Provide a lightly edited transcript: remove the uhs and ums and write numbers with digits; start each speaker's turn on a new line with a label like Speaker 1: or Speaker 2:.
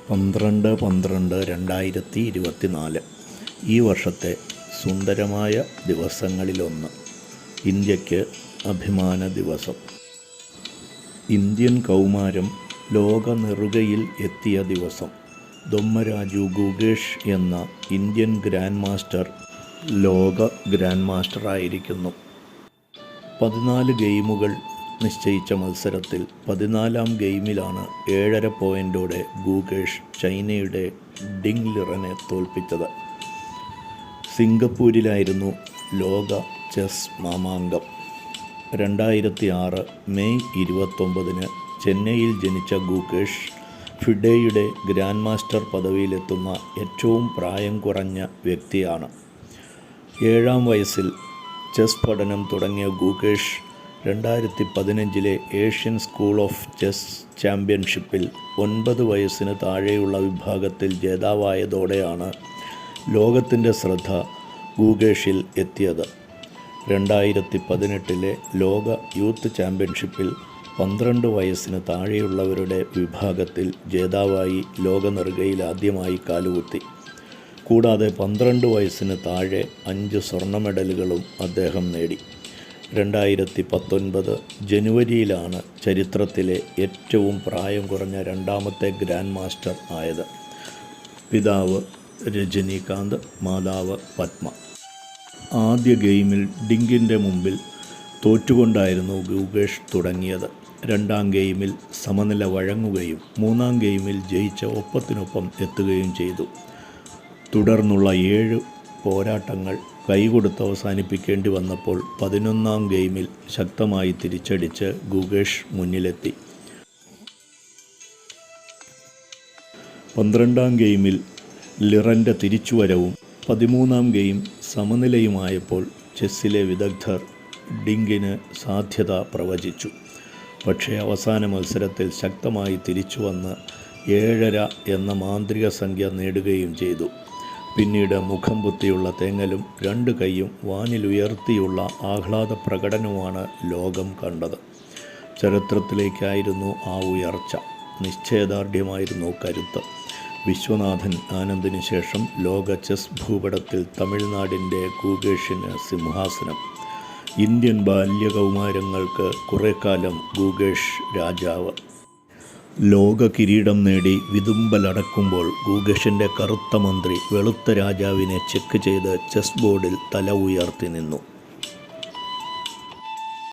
Speaker 1: 12/12/2024 ഈ വർഷത്തെ സുന്ദരമായ ദിവസങ്ങളിലൊന്ന്. ഇന്ത്യക്ക് അഭിമാന ദിവസം. ഇന്ത്യൻ കൗമാരം ലോക നെറുകയിൽ എത്തിയ ദിവസം. ദൊമ്മരാജു ഗുകേഷ് എന്ന ഇന്ത്യൻ ഗ്രാൻഡ് മാസ്റ്റർ ലോക ഗ്രാൻഡ് മാസ്റ്ററായിരിക്കുന്നു. 14 ഗെയിമുകൾ നിശ്ചയിച്ച മത്സരത്തിൽ 14-ാം ഗെയിമിലാണ് 7.5 പോയിൻ്റോടെ ഗുകേഷ് ചൈനയുടെ ഡിങ് ലിറനെ തോൽപ്പിച്ചത്. സിംഗപ്പൂരിലായിരുന്നു ലോക ചെസ് മാമാങ്കം. 2006 മെയ് 29 ചെന്നൈയിൽ ജനിച്ച ഗുകേഷ് ഫിഡെയുടെ ഗ്രാൻഡ് മാസ്റ്റർ പദവിയിലെത്തുന്ന ഏറ്റവും പ്രായം കുറഞ്ഞ വ്യക്തിയാണ്. 7-ാം വയസ്സിൽ ചെസ് പഠനം തുടങ്ങിയ Gukesh 2015 Asian school of chess ചാമ്പ്യൻഷിപ്പിൽ 9 വയസ്സിന് താഴെയുള്ള വിഭാഗത്തിൽ ജേതാവായതോടെയാണ് ലോകത്തിൻ്റെ ശ്രദ്ധ ഗുകേഷിൽ എത്തിയത്. 2018 ലോക യൂത്ത് ചാമ്പ്യൻഷിപ്പിൽ 12 വയസ്സിന് താഴെയുള്ളവരുടെ വിഭാഗത്തിൽ ജേതാവായി ലോകനെറുകയിൽ ആദ്യമായി കാലുകുത്തി. കൂടാതെ 12 വയസ്സിന് താഴെ 5 സ്വർണ്ണ മെഡലുകളും അദ്ദേഹം നേടി. 2019 ജനുവരിയിലാണ് ചരിത്രത്തിലെ ഏറ്റവും പ്രായം കുറഞ്ഞ രണ്ടാമത്തെ ഗ്രാൻഡ് മാസ്റ്റർ ആയത്. പിതാവ് രജനീകാന്ത്, മാതാവ് പത്മ. ആദ്യ ഗെയിമിൽ ഡിങ്കിൻ്റെ മുമ്പിൽ തോറ്റുകൊണ്ടായിരുന്നു ഗുകേഷ് തുടങ്ങിയത്. 2-ാം ഗെയിമിൽ സമനില വഴങ്ങുകയും 3-ാം ഗെയിമിൽ ജയിച്ച ഒപ്പത്തിനൊപ്പം എത്തുകയും ചെയ്തു. തുടർന്നുള്ള 7 പോരാട്ടങ്ങൾ കൈകൊടുത്ത് അവസാനിപ്പിക്കേണ്ടി വന്നപ്പോൾ 11-ാം ഗെയിമിൽ ശക്തമായി തിരിച്ചടിച്ച് ഗുകേഷ് മുന്നിലെത്തി. 12-ാം ഗെയിമിൽ ലിറൻ്റെ തിരിച്ചുവരവും 13-ാം ഗെയിം സമനിലയുമായപ്പോൾ ചെസ്സിലെ വിദഗ്ധർ ഡിങ്കിന് സാധ്യത പ്രവചിച്ചു. പക്ഷേ അവസാന മത്സരത്തിൽ ശക്തമായി തിരിച്ചുവന്ന് 7.5 എന്ന മാന്ത്രിക സംഖ്യ നേടുകയും ചെയ്തു. പിന്നീട് മുഖം പൊത്തിയുള്ള തേങ്ങലും 2 കൈയും വാനിലുയർത്തിയുള്ള ആഹ്ലാദ പ്രകടനവുമാണ് ലോകം കണ്ടത്. ചരിത്രത്തിലേക്കായിരുന്നു ആ ഉയർച്ച. നിശ്ചയദാർഢ്യമായിരുന്നു കരുത്ത്. വിശ്വനാഥൻ ആനന്ദിന് ശേഷം ലോക ചെസ് ഭൂപടത്തിൽ തമിഴ്നാടിൻ്റെ ഗുകേഷിന് സിംഹാസനം. ഇന്ത്യൻ ബാല്യകൗമാരങ്ങൾക്ക് കുറേക്കാലം ഗുകേഷ് രാജാവ്. ലോക കിരീടം നേടി വിതുമ്പലടക്കുമ്പോൾ ഗുകേഷിൻ്റെ കറുത്ത മന്ത്രി വെളുത്ത രാജാവിനെ ചെക്ക് ചെയ്ത് ചെസ് ബോർഡിൽ തല ഉയർത്തി നിന്നു.